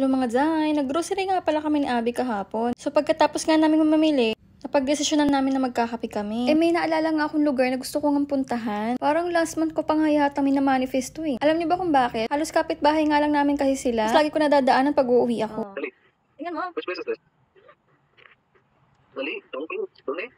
Hello mga Zay, naggrocery nga pala kami ni Abby kahapon. So pagkatapos nga namin mamili, napag-desisyonan namin na magkakape kami. May naalala nga akong lugar na gusto kong puntahan. Parang last month ko pa nga yata minamanifesto eh. Alam niyo ba kung bakit? Halos kapitbahay nga lang namin kasi sila. Mas lagi ko nadadaanan pag uuwi ako. Dali. Tingnan mo. Which place is this? Dali, don't eh.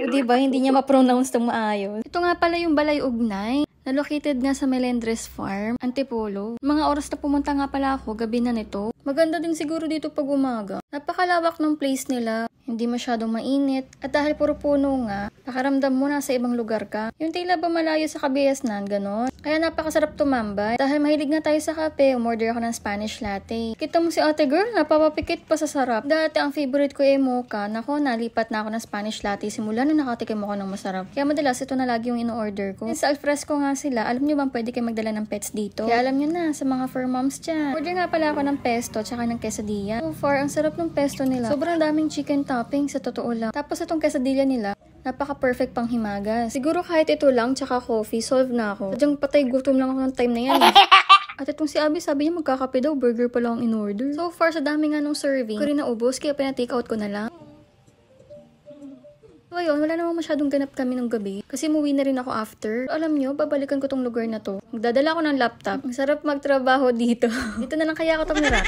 O diba, hindi niya ma-pronounce ng maayos. Ito nga pala yung Balay Ugnay, na located nga sa Melendres Farm, Antipolo. Mga oras na pumunta nga pala ako, gabi na nito. Maganda din siguro dito pag umaga. Napakalawak ng place nila, hindi masyadong mainit, at dahil puro puno nga, pakaramdam mo na sa ibang lugar ka. Yung tila ba malayo sa Kabiasnan, ganon. Kaya napakasarap tumambay. Dahil mahilig nga tayo sa kape, umorder ako ng Spanish latte. Kita mo si ate girl, napapapikit pa sa sarap. Dati ang favorite ko ay mocha. Nako, nalipat na ako ng Spanish latte simula na nakatikim ako ng masarap. Kaya madalas ito na lagi yung in-order ko. Sa alfresco nga sila, alam nyo bang pwede kayo magdala ng pets dito? Kaya alam nyo na, sa mga fur moms dyan. Order nga pala ako ng pesto, tsaka ng quesadilla. So far, ang sarap ng pesto nila. Sobrang daming chicken topping, sa totoo lang. Tapos itong quesadilla nila, napaka-perfect pang himagas. Siguro kahit ito lang, tsaka coffee, solve na ako. Sadyang patay gutom lang ako ng time na yan. At itong si Abby, sabi niya magkakape daw, burger pa lang in-order. So far, sa dami nga nung serving, ko rin naubos, kaya pina-take out ko na lang. So ayun, wala namang masyadong ganap kami ng gabi. Kasi umuwi na rin ako after. Alam nyo, babalikan ko tong lugar na to. Magdadala ako ng laptop. Ang sarap magtrabaho dito. Dito na lang kaya ako tumira.